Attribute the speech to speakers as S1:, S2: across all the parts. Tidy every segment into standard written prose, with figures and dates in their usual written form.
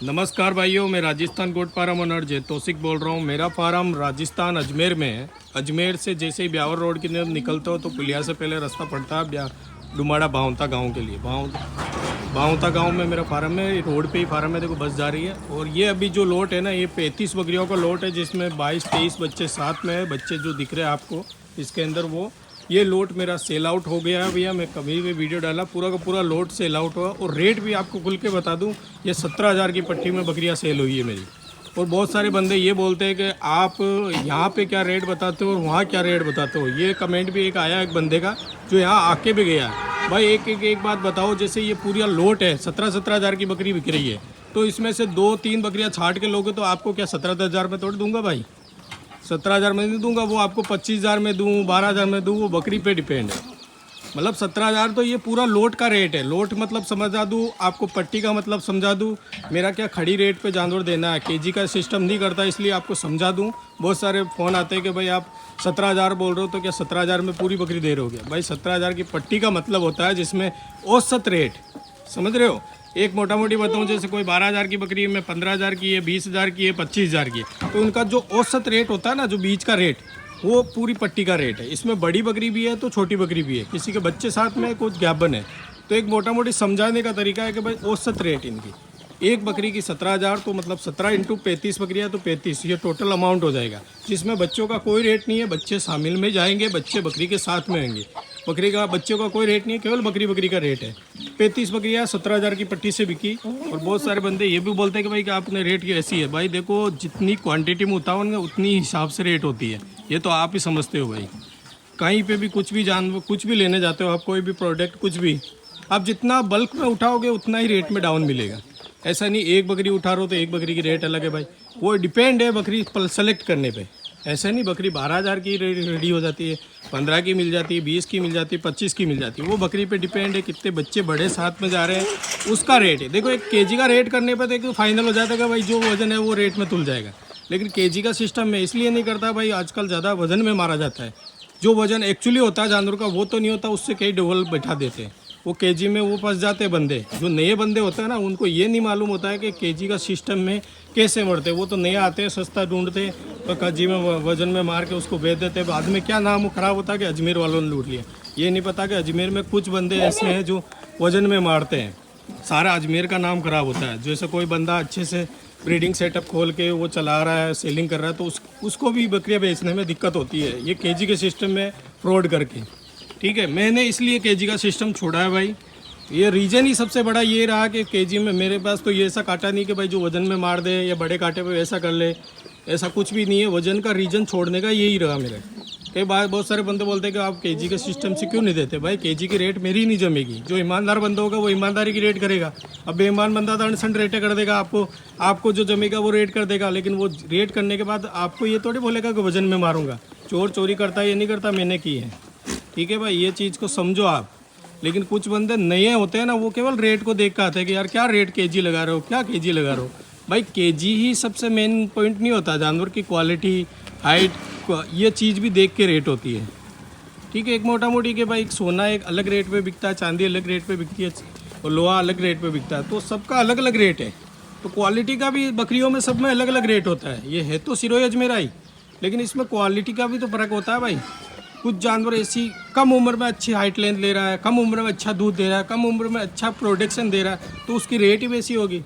S1: नमस्कार भाइयों, मैं राजस्थान गोट फार्म ओनर जय तौसिक बोल रहा हूँ। मेरा फार्म राजस्थान अजमेर में है। अजमेर से जैसे ही ब्यावर रोड की तरफ निकलते हो तो पुलिया से पहले रास्ता पड़ता है डुमाड़ा भावता गांव के लिए। भावता गांव में मेरा फार्म है। रोड पे ही फार्म है, देखो बस जा रही है। और ये अभी जो लोट है ना, ये 35 बकरियों का लोट है, जिसमें 22-23 बच्चे साथ में है। बच्चे जो दिख रहे हैं आपको इसके अंदर, वो ये लोट मेरा सेल आउट हो गया है भैया। मैं कभी भी वीडियो डाला, पूरा का पूरा लोट सेल आउट हुआ। और रेट भी आपको खुल के बता दूं, ये 17,000 की पट्टी में बकरियां सेल हुई है मेरी। और बहुत सारे बंदे ये बोलते हैं कि आप यहाँ पे क्या रेट बताते हो और वहाँ क्या रेट बताते हो। ये कमेंट भी एक आया एक बंदे का जो यहाँ आके भी गया है। भाई एक बात बताओ, जैसे ये पूरा लोट है 17,000 की बकरी बिक रही है, तो इसमें से 2-3 बकरियाँ छाट के लोगे तो आपको क्या 17,000 में तोड़ दूंगा भाई? 17,000 में नहीं दूंगा, वो आपको 25,000 में दूँ, 12,000 में दूँ, वो बकरी पे डिपेंड है। मतलब 17,000 तो ये पूरा लोट का रेट है। लोट मतलब समझा दूँ आपको, पट्टी का मतलब समझा दूँ। मेरा क्या खड़ी रेट पे जानवर देना है, केजी का सिस्टम नहीं करता, इसलिए आपको समझा दूँ। बहुत सारे फ़ोन आते हैं कि भाई आप 17,000 बोल रहे हो तो क्या 17,000 में पूरी बकरी दे रहे हो क्या? भाई 17,000 की पट्टी का मतलब होता है जिसमें औसत रेट, समझ रहे हो। एक मोटा मोटी बताऊँ, जैसे कोई 12,000 की बकरी में 15,000 की है, 20,000 की है, 25,000 की है, तो उनका जो औसत रेट होता है ना, जो बीच का रेट, वो पूरी पट्टी का रेट है। इसमें बड़ी बकरी भी है तो छोटी बकरी भी है, किसी के बच्चे साथ में कुछ ज्ञापन है। तो एक मोटा मोटी समझाने का तरीका है कि भाई औसत रेट इनकी एक बकरी की 17,000, तो मतलब 17 × 35 बकरियाँ तो 35, ये टोटल अमाउंट हो जाएगा, जिसमें बच्चों का कोई रेट नहीं है। बच्चे शामिल में जाएंगे, बच्चे बकरी के साथ में होंगे। बकरी का बच्चों का कोई रेट नहीं है, केवल बकरी का रेट है। 35 बकरियाँ 17,000 की पट्टी से बिकी। और बहुत सारे बंदे ये भी बोलते हैं कि भाई कि आपने रेट की ऐसी है। भाई देखो, जितनी क्वांटिटी में उतारो ना, उतनी हिसाब से रेट होती है। ये तो आप ही समझते हो भाई। कहीं पे भी कुछ भी जानवर, कुछ भी लेने जाते हो आप, कोई भी प्रोडक्ट, कुछ भी, आप जितना बल्क में उठाओगे उतना ही रेट में डाउन मिलेगा। ऐसा नहीं एक बकरी उठा रहे हो तो एक बकरी की रेट अलग है भाई। वो डिपेंड है बकरी सेलेक्ट करने पे। ऐसा नहीं बकरी 12,000 की रेडी हो जाती है, 15 की मिल जाती है, 20 की मिल जाती है, 25 की मिल जाती है। वो बकरी पे डिपेंड है, कितने बच्चे बड़े साथ में जा रहे हैं उसका रेट है। देखो, एक केजी का रेट करने पे तो फाइनल हो जाता है भाई, जो वजन है वो रेट में तुल जाएगा। लेकिन केजी का सिस्टम में इसलिए नहीं करता भाई, आजकल ज़्यादा वजन में मारा जाता है। जो वजन एक्चुअली होता है जानवर का वो तो नहीं होता, उससे कई डबल बैठा देते हैं। वो केजी में वो फंस जाते हैं बंदे। जो नए बंदे होते हैं ना, उनको ये नहीं मालूम होता है कि केजी का सिस्टम में कैसे मरते हैं। वो तो नए आते हैं, सस्ता ढूंढते तो केजी में वजन में मार के उसको बेच देते हैं। बाद में क्या नाम खराब होता है कि अजमेर वालों ने लूट लिया। ये नहीं पता कि अजमेर में कुछ बंदे ऐसे हैं जो वजन में मारते हैं। सारा अजमेर का नाम खराब होता है। जैसे कोई बंदा अच्छे से ब्रीडिंग सेटअप खोल के वो चला रहा है, सेलिंग कर रहा है, तो उसको भी बकरियाँ बेचने में दिक्कत होती है, ये केजी के सिस्टम में फ्रॉड करके। ठीक है, मैंने इसलिए केजी का सिस्टम छोड़ा है भाई। ये रीज़न ही सबसे बड़ा ये रहा कि केजी में मेरे पास तो ये ऐसा काटा नहीं कि भाई जो वजन में मार दे या बड़े कांटे पे वैसा कर ले, ऐसा कुछ भी नहीं है। वजन का रीज़न छोड़ने का यही रहा मेरा। कई बार बहुत सारे बंदे बोलते हैं कि आप केजी के सिस्टम से क्यों नहीं देते। भाई केजी की रेट मेरी नहीं जमेगी। जो ईमानदार बंदा होगा वो ईमानदारी की रेट करेगा। अब बेईमान बंदा तो अनसंट रेटें कर देगा, आपको जो जमेगा वो रेट कर देगा। लेकिन वो रेट करने के बाद आपको ये थोड़ी बोलेगा कि वजन में मारूंगा। चोर चोरी करता है, ये नहीं करता, मैंने की है। ठीक है भाई, ये चीज़ को समझो आप। लेकिन कुछ बंदे नए होते हैं ना, वो केवल रेट को देख कर आते हैं कि यार क्या रेट केजी लगा रहे हो, क्या केजी लगा रहे हो। भाई केजी ही सबसे मेन पॉइंट नहीं होता, जानवर की क्वालिटी, हाइट, ये चीज़ भी देख के रेट होती है। ठीक है, एक मोटा मोटी के भाई सोना एक अलग रेट पे बिकता है, चांदी अलग रेट पे बिकती है, और लोहा अलग रेट पे बिकता है, तो सबका अलग अलग रेट है। तो क्वालिटी का भी बकरियों में सब में अलग अलग रेट होता है। ये है तो सिरोही अजमेर आई, लेकिन इसमें क्वालिटी का भी तो फ़र्क होता है भाई। कुछ जानवर ऐसी कम उम्र में अच्छी हाइट लेंथ ले रहा है, कम उम्र में अच्छा दूध दे रहा है, कम उम्र में अच्छा प्रोडक्शन दे रहा है, तो उसकी रेट ही वैसी होगी।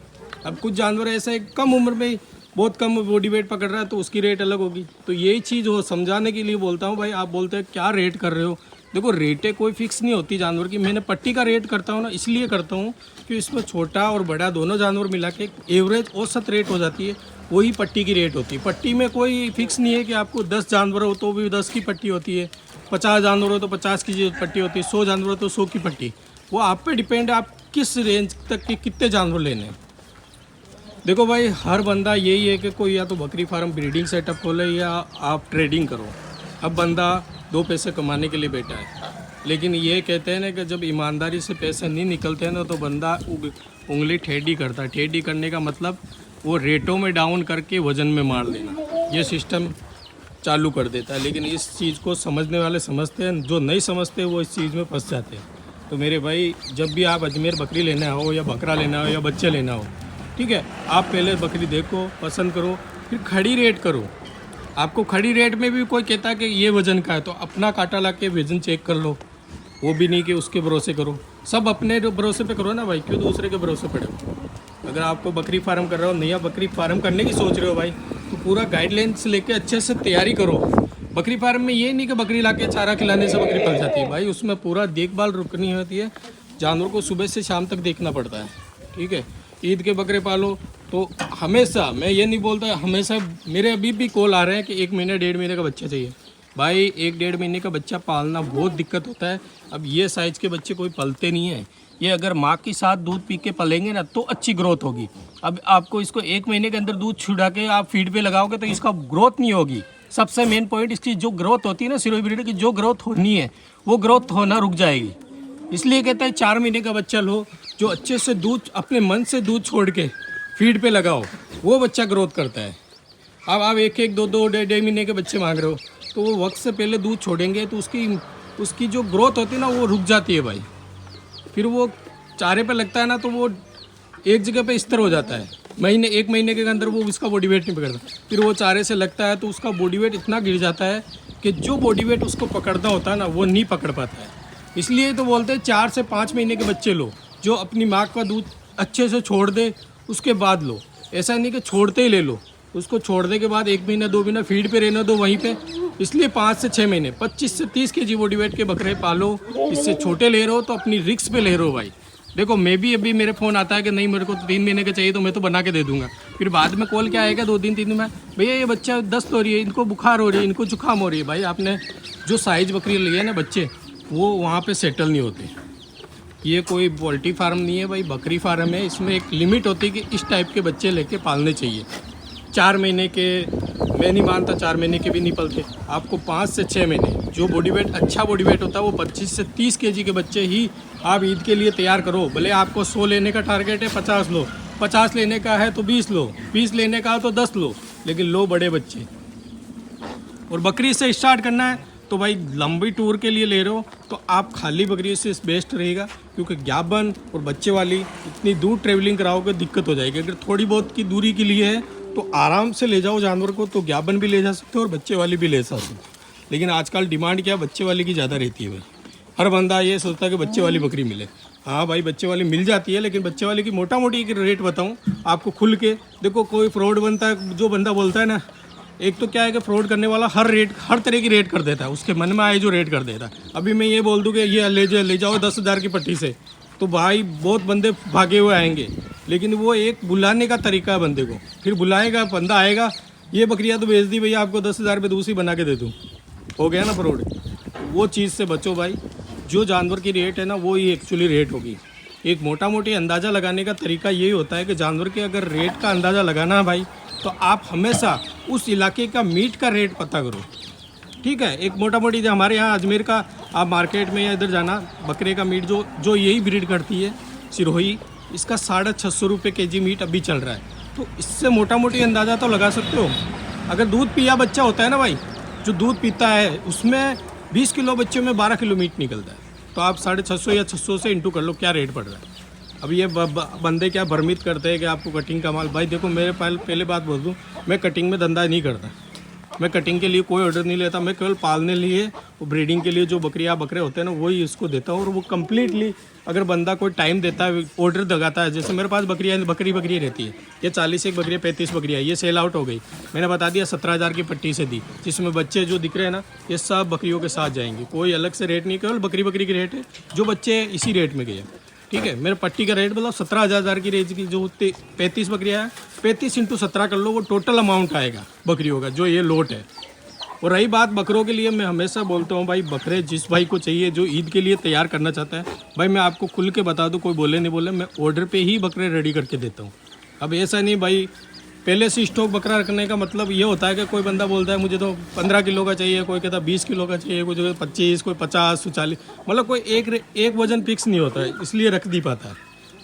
S1: अब कुछ जानवर ऐसे कम उम्र में बहुत कम बॉडी वेट पकड़ रहा है, तो उसकी रेट अलग होगी। तो यही चीज़ हो समझाने के लिए बोलता हूँ भाई। आप बोलते हैं क्या रेट कर रहे हो, देखो रेटें कोई फिक्स नहीं होती जानवर की। मैंने पट्टी का रेट करता हूँ ना, इसलिए करता हूँ कि इसमें छोटा और बड़ा दोनों जानवर मिला के एवरेज औसत रेट हो जाती है, वही पट्टी की रेट होती है। पट्टी में कोई फिक्स नहीं है कि आपको 10 जानवर हो तो भी 10 की पट्टी होती है, 50 जानवर हो तो 50 की पट्टी होती है, 100 जानवर हो तो 100 की पट्टी। वो आप पे डिपेंड है, आप किस रेंज तक के कितने जानवर लेने हैं। देखो भाई, हर बंदा यही है कि कोई या तो बकरी फार्म ब्रीडिंग सेटअप खोले या आप ट्रेडिंग करो। अब बंदा 2 पैसे कमाने के लिए बैठा है, लेकिन ये कहते हैं ना कि जब ईमानदारी से पैसे नहीं निकलते हैं ना, तो बंदा उंगली टेढ़ी करता है। टेढ़ी करने का मतलब वो रेटों में डाउन करके वज़न में मार देना, ये सिस्टम चालू कर देता है। लेकिन इस चीज़ को समझने वाले समझते हैं, जो नहीं समझते वो इस चीज़ में फंस जाते हैं। तो मेरे भाई, जब भी आप अजमेर बकरी लेना हो या बकरा लेना हो या बच्चे लेना हो, ठीक है, आप पहले बकरी देखो, पसंद करो, फिर खड़ी रेट करो। आपको खड़ी रेट में भी कोई कहता है कि ये वज़न का है, तो अपना कांटा ला के वज़न चेक कर लो। वो भी नहीं कि उसके भरोसे करो, सब अपने भरोसे पे करो ना भाई, क्यों दूसरे के भरोसे पड़े हो। अगर आपको बकरी फार्म कर रहे हो, नया बकरी फार्म करने की सोच रहे हो भाई, तो पूरा गाइडलाइंस लेके अच्छे से तैयारी करो। बकरी फार्म में ये नहीं कि बकरी ला के चारा खिलाने से बकरी पल जाती है भाई, उसमें पूरा देखभाल रुकनी होती है। जानवर को सुबह से शाम तक देखना पड़ता है, ठीक है। ईद के बकरे पालो तो हमेशा, मैं ये नहीं बोलता हमेशा, मेरे अभी भी कॉल आ रहे हैं कि 1 महीने 1.5 महीने का बच्चा चाहिए। भाई 1-1.5 महीने का बच्चा पालना बहुत दिक्कत होता है। अब ये साइज़ के बच्चे कोई पलते नहीं है। ये अगर माँ के साथ दूध पी के पलेंगे ना तो अच्छी ग्रोथ होगी। अब आपको इसको 1 महीने के अंदर दूध छुड़ा के आप फीड पे लगाओगे तो इसका ग्रोथ नहीं होगी। सबसे मेन पॉइंट, इसकी जो ग्रोथ होती है ना, सिरोही ब्रीड की जो ग्रोथ होनी है वो ग्रोथ होना रुक जाएगी। इसलिए कहते हैं 4 महीने का बच्चा लो, जो अच्छे से दूध, अपने मन से दूध छोड़ के फीड पे लगाओ, वो बच्चा ग्रोथ करता है। अब आप 1-1, 2-2, 1.5 महीने के बच्चे मांग रहे हो, तो वो वक्त से पहले दूध छोड़ेंगे तो उसकी जो ग्रोथ होती है ना वो रुक जाती है भाई। फिर वो चारे पे लगता है ना तो वो एक जगह पे स्थिर हो जाता है। 1 महीने के अंदर वो उसका बॉडी वेट नहीं पकड़ता। फिर वो चारे से लगता है तो उसका बॉडी वेट इतना गिर जाता है कि जो बॉडी वेट उसको पकड़ना होता है ना वो नहीं पकड़ पाता है। इसलिए तो बोलते हैं 4 से 5 महीने के बच्चे लो, जो अपनी माँ का दूध अच्छे से छोड़ दे उसके बाद लो। ऐसा नहीं कि छोड़ते ही ले लो, उसको छोड़ने के बाद 1 महीना 2 महीना फीड पे रहना दो वहीं पे। इसलिए 5 से 6 महीने 25 से 30 केजी बॉडी वेट के बकरे पालो। इससे छोटे ले रहे हो तो अपनी रिस्क पे ले रहे हो भाई। देखो मैं भी अभी मेरे फ़ोन आता है कि नहीं मेरे को 3 महीने का चाहिए, तो मैं तो बना के दे दूंगा। फिर बाद में कॉल क्या आएगा 2 दिन 3 दिन में, भैया ये बच्चा दस्त हो रही है, इनको बुखार हो रही है, इनको जुकाम हो रही है। भाई आपने जो साइज बकरी ली है ना बच्चे, वो वहाँ पे सेटल नहीं होते। ये कोई पोल्ट्री फार्म नहीं है भाई, बकरी फार्म है। इसमें एक लिमिट होती है कि इस टाइप के बच्चे लेके पालने चाहिए। 4 महीने के मैं नहीं मानता, 4 महीने के भी नहीं पलते। आपको 5 से 6 महीने जो बॉडी वेट, अच्छा बॉडी वेट होता है, वो 25 से 30 केजी के बच्चे ही आप ईद के लिए तैयार करो। भले आपको 100 लेने का टारगेट है, 50 लो, 50 लेने का है तो 20 लो, 20 लेने का है तो 10 लो, लेकिन लो बड़े बच्चे। और बकरी से स्टार्ट करना है तो भाई लंबी टूर के लिए ले रहे हो तो आप खाली बकरी से बेस्ट रहेगा, क्योंकि ज्ञापन और बच्चे वाली इतनी दूर ट्रेवलिंग कराओगे दिक्कत हो जाएगी। अगर थोड़ी बहुत की दूरी के लिए है तो आराम से ले जाओ जानवर को, तो ज्ञापन भी ले जा सकते हो और बच्चे वाली भी ले सकते हो। लेकिन आजकल डिमांड क्या बच्चे वाली की ज़्यादा रहती है भाई। हर बंदा ये सोचता है कि बच्चे वाली बकरी मिले। हाँ भाई बच्चे वाली मिल जाती है, लेकिन बच्चे वाली की मोटा मोटी एक रेट बताऊँ आपको खुल के। देखो कोई फ्रॉड बनता है, जो बंदा बोलता है ना, एक तो क्या है कि फ्रॉड करने वाला हर तरह की रेट कर देता है, उसके मन में आए जो रेट कर देता है। अभी मैं ये बोल दूँ कि ये ले जाओ 10,000 की पट्टी से, तो भाई बहुत बंदे भागे हुए आएंगे। लेकिन वो एक बुलाने का तरीका है बंदे को, फिर बुलाएगा बंदा आएगा, ये बकरियाँ तो बेच दी भैया, आपको 10,000 पे दूसरी बना के दे दूँ, हो गया ना फ्रॉड। वो चीज़ से बचो भाई। जो जानवर की रेट है ना वो ही एक्चुअली रेट होगी। एक मोटा मोटी अंदाज़ा लगाने का तरीका यही होता है कि जानवर के अगर रेट का अंदाज़ा लगाना है भाई, तो आप हमेशा उस इलाके का मीट का रेट पता करो, ठीक है। एक मोटा मोटी जो हमारे यहाँ अजमेर का, आप मार्केट में या इधर जाना, बकरे का मीट जो यही ब्रीड करती है सिरोही, इसका 650 रुपये केजी मीट अभी चल रहा है। तो इससे मोटा मोटी अंदाज़ा तो लगा सकते हो। अगर दूध पिया बच्चा होता है ना भाई, जो दूध पीता है उसमें 20 किलो बच्चे में 12 किलो मीट निकलता है। तो आप 650 या 600 से इंटू कर लो क्या रेट पड़ रहा है। अब ये बंदे क्या भ्रमित करते हैं कि आपको कटिंग का माल। भाई देखो मेरे पहले बात बोल दूँ, मैं कटिंग में धंधा नहीं करता। मैं कटिंग के लिए कोई ऑर्डर नहीं लेता। मैं केवल पालने लिए और ब्रीडिंग के लिए जो बकरियाँ बकरे होते हैं ना वही इसको देता हूँ। और वो कम्प्लीटली अगर बंदा कोई टाइम देता है, ऑर्डर लगाता है, जैसे मेरे पास बकरी रहती है, ये 40 एक बकरियाँ 35 बकरियाँ, ये सेल आउट हो गई। मैंने बता दिया 17,000 की पट्टी से दी, जिसमें बच्चे जो दिख रहे हैं ना ये सब बकरियों के साथ जाएंगे। कोई अलग से रेट नहीं, केवल बकरी की रेट है, जो बच्चे इसी रेट में गए, ठीक है। मेरे पट्टी का रेट मतलब 17,000 की रेंज की जो 35 बकरियाँ हैं, 35 इंटू 17 कर लो, वो टोटल अमाउंट आएगा बकरियों का, जो ये लोट है। और रही बात बकरों के लिए, मैं हमेशा बोलता हूँ भाई बकरे जिस भाई को चाहिए, जो ईद के लिए तैयार करना चाहता है, भाई मैं आपको खुल के बता दूँ, कोई बोले नहीं बोले, मैं ऑर्डर पे ही बकरे रेडी करके देता हूँ। अब ऐसा नहीं भाई पहले से स्टॉक बकरा रखने का मतलब ये होता है कि कोई बंदा बोलता है मुझे तो 15 किलो का चाहिए, कोई कहता 20 किलो का चाहिए, कोई 25, कोई 50, 40, मतलब कोई एक वजन फिक्स नहीं होता है, इसलिए रख नहीं पाता है।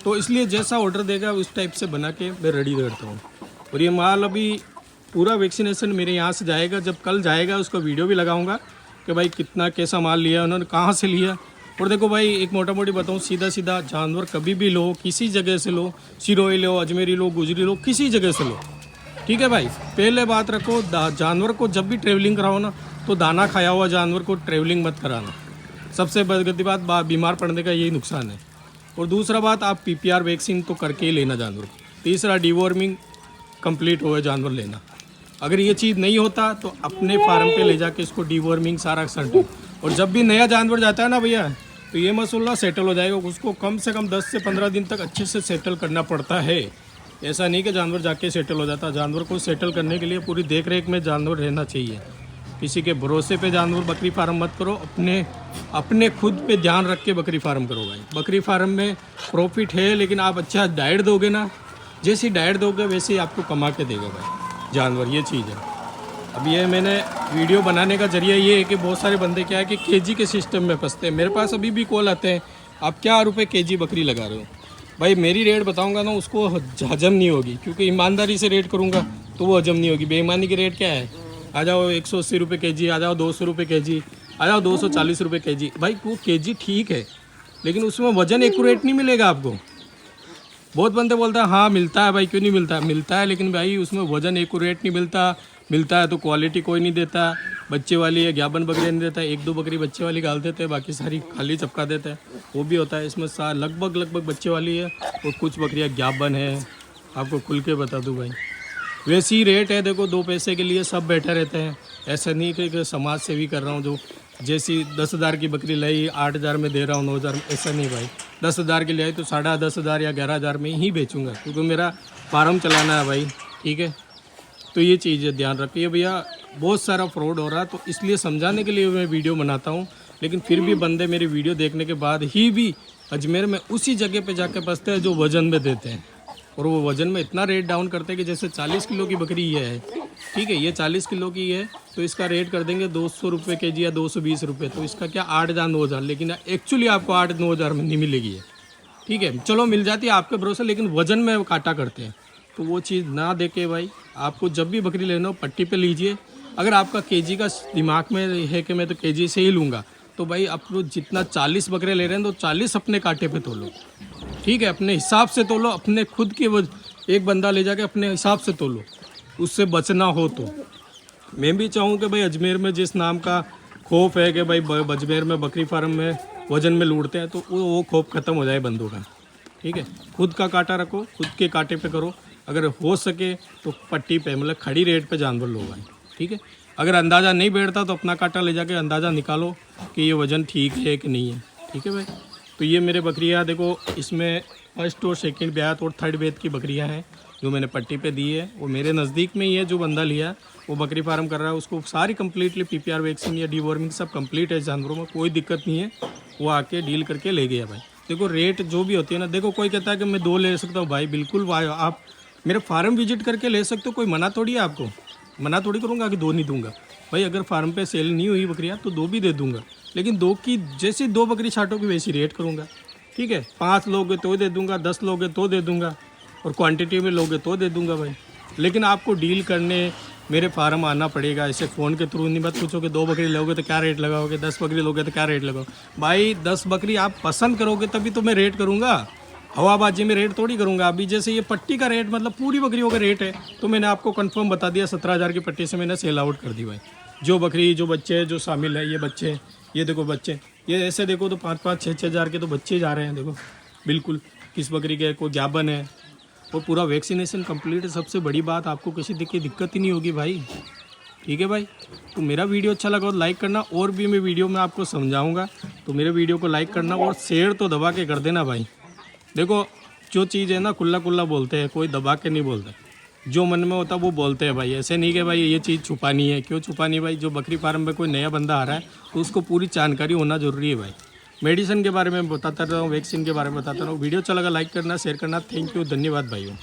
S1: तो इसलिए जैसा ऑर्डर देगा उस टाइप से बना के मैं रेडी करता हूँ। और ये माल अभी पूरा वैक्सीनेशन मेरे यहाँ से जाएगा, जब कल जाएगा उसका वीडियो भी लगाऊंगा कि भाई कितना कैसा माल लिया उन्होंने, कहाँ से लिया, और देखो भाई एक मोटा मोटी बताऊँ, सीधा सीधा जानवर कभी भी लो, किसी जगह से लो, सिरोही लो, अजमेरी लो, गुजरी लो, किसी जगह से लो, ठीक है भाई। पहले बात रखो, जानवर को जब भी ट्रेवलिंग कराओ ना, तो दाना खाया हुआ जानवर को ट्रेवलिंग मत कराना। सबसे बड़ी बात, बीमार पड़ने का यही नुकसान है। और दूसरा बात, आप PPR वैक्सीन तो करके ही लेना जानवर को। तीसरा, डिवॉर्मिंग कंप्लीट हो जानवर लेना। अगर ये चीज़ नहीं होता तो अपने फार्म पे ले जाके इसको डिवॉर्मिंग सारा सर्टिन। और जब भी नया जानवर जाता है ना भैया, तो ये मसला सेटल हो जाएगा। उसको कम से कम 10 से 15 दिन तक अच्छे से सेटल करना पड़ता है। ऐसा नहीं कि जानवर जाके सेटल हो जाता। जानवर को सेटल करने के लिए पूरी देख रेख में जानवर रहना चाहिए। किसी के भरोसे पे जानवर बकरी फार्म मत करो, अपने खुद पे ध्यान रख के बकरी फार्म करो भाई। बकरी फार्म में प्रॉफिट है, लेकिन आप अच्छा डाइट दोगे ना, जैसी डाइट दोगे वैसे ही आपको कमा के देगा भाई जानवर, ये चीज़ है। अब ये मैंने वीडियो बनाने का जरिया ये है कि बहुत सारे बंदे क्या है कि केजी के सिस्टम में फंसते हैं। मेरे पास अभी भी कॉल आते हैं, आप क्या रुपये केजी बकरी लगा रहे हो। भाई मेरी रेट बताऊंगा ना, उसको हजम नहीं होगी, क्योंकि ईमानदारी से रेट करूंगा तो वो हजम नहीं होगी। बेईमानी की रेट क्या है, आ जाओ 180 रुपये केजी, आ जाओ 200 रुपये केजी, आ जाओ 240 रुपये केजी। भाई वो केजी ठीक है, लेकिन उसमें वजन एक्यूरेट नहीं मिलेगा आपको। बहुत बंदे बोलते हैं हाँ मिलता है भाई, क्यों नहीं मिलता, मिलता है, लेकिन भाई उसमें वजन एक्यूरेट नहीं मिलता। मिलता है तो क्वालिटी कोई नहीं देता। बच्चे वाली है, ज्ञापन बकरी नहीं देता, 1-2 बकरी बच्चे वाली गाल देते हैं, बाकी सारी खाली चपका देते हैं, वो भी होता है। इसमें लगभग बच्चे वाली है और कुछ बकरियाँ ज्ञापन है। आपको खुल के बता दूँ भाई, वैसी ही रेट है। देखो 2 पैसे के लिए सब बैठे रहते हैं। ऐसा नहीं कि समाज सेवी कर रहा हूँ, जो जैसी 10,000 की बकरी लाई 8,000 में दे रहा हूँ, 9,000 में, ऐसा नहीं भाई। 10,000 की लाई तो 10,500 या 11,000 में ही बेचूंगा, क्योंकि मेरा फार्म चलाना है भाई, ठीक है। तो ये चीज़ ध्यान रखिए भैया, बहुत सारा फ्रॉड हो रहा है, तो इसलिए समझाने के लिए मैं वीडियो बनाता हूँ। लेकिन फिर भी बंदे मेरी वीडियो देखने के बाद ही भी अजमेर में उसी जगह पे जाके फंसते हैं जो वज़न में देते हैं, और वो वज़न में इतना रेट डाउन करते हैं कि जैसे 40 किलो की बकरी ये है, ठीक है, ये 40 किलो की है, तो इसका रेट कर देंगे 200 रुपये केजी या 220 रुपये। तो इसका क्या 8,000-9,000, लेकिन एक्चुअली आपको 8-9,000 में नहीं मिलेगी है, ठीक है। चलो मिल जाती है आपके भरोसे, लेकिन वज़न में काटा करते हैं। तो वो चीज़ ना देके भाई, आपको जब भी बकरी लेना हो पट्टी पे लीजिए। अगर आपका केजी का दिमाग में है कि मैं तो केजी से ही लूँगा, तो भाई आप लोग जितना 40 बकरे ले रहे हैं तो 40 अपने कांटे पे तोलो, ठीक है, अपने हिसाब से तोलो। अपने खुद के वो एक बंदा ले जाके अपने हिसाब से तोलो, उससे बचना हो तो। मैं भी चाहूँ कि भाई अजमेर में जिस नाम का खौफ है कि भाई अजमेर में बकरी फार्म में वज़न में लूटते हैं, तो वो खौफ ख़त्म हो जाए बंदों का, ठीक है। खुद का कांटा रखो, खुद के कांटे पे करो। अगर हो सके तो पट्टी पे, मतलब खड़ी रेट पे जानवर लो भाई, ठीक है। अगर अंदाज़ा नहीं बैठता तो अपना कांटा ले जाके अंदाज़ा निकालो कि ये वज़न ठीक है कि नहीं है, ठीक है भाई। तो ये मेरे बकरियाँ देखो, इसमें फर्स्ट और सेकंड ब्यात और थर्ड ब्यात की बकरियाँ हैं जो मैंने पट्टी पे दी है। वो मेरे नज़दीक में ही है, जो बंदा लिया वो बकरी फार्म कर रहा है, उसको सारी कंप्लीटली PPR वैक्सीन या डिवॉर्मिंग सब कंप्लीट है, जानवरों में कोई दिक्कत नहीं है। वो आके डील करके ले गया भाई। देखो रेट जो भी होती है ना, देखो कोई कहता है कि मैं 2 ले सकता हूँ, भाई बिल्कुल भाई, आप मेरे फार्म विजिट करके ले सकते हो, कोई मना थोड़ी है आपको। मना थोड़ी करूँगा कि 2 नहीं दूंगा भाई। अगर फार्म पे सेल नहीं हुई बकरियाँ तो 2 भी दे दूंगा, लेकिन 2 की जैसी 2 बकरी छाटोगी वैसी रेट करूँगा, ठीक है। 5 लोगे तो दे दूंगा, 10 लोगे तो दे दूंगा, और क्वांटिटी में लोगे तो दे दूंगा भाई। लेकिन आपको डील करने मेरे फार्म आना पड़ेगा। ऐसे फ़ोन के थ्रू नहीं मत पूछो कि 2 बकरी लोगे तो क्या रेट लगाओगे, 10 बकरी लोगे तो क्या रेट लगाओगे। भाई 10 बकरी आप पसंद करोगे तभी तो मैं रेट करूँगा, हवाबाजी में रेट थोड़ी करूँगा। अभी जैसे ये पट्टी का रेट, मतलब पूरी बकरियों का रेट है, तो मैंने आपको कंफर्म बता दिया, 17,000 की पट्टी से मैंने सेल आउट कर दी भाई। जो बकरी, जो बच्चे जो शामिल है, ये बच्चे, ये देखो बच्चे, ये ऐसे देखो तो 5-5, 6-6 हज़ार के तो बच्चे जा रहे हैं। देखो बिल्कुल किस बकरी के कोई ज्ञापन है, वो पूरा वैक्सीनेशन कंप्लीट है। सबसे बड़ी बात, आपको किसी की दिक्कत ही नहीं होगी भाई, ठीक है भाई। तो मेरा वीडियो अच्छा लगा तो लाइक करना, और भी मैं वीडियो में आपको समझाऊंगा, तो मेरे वीडियो को लाइक करना और शेयर तो दबा के कर देना भाई। देखो जो चीज़ है ना, खुला खुला बोलते हैं, कोई दबा के नहीं बोलते, जो मन में होता वो बोलते हैं भाई। ऐसे नहीं कि भाई ये चीज़ छुपानी है, क्यों छुपानी भाई। जो बकरी फार्म में कोई नया बंदा आ रहा है तो उसको पूरी जानकारी होना ज़रूरी है भाई। मेडिसिन के बारे में बताता रहा हूँ, वैक्सीन के बारे में बताता रहा हूँ। वीडियो अच्छा लगा लाइक करना, शेयर करना। थैंक यू, धन्यवाद भाइयों।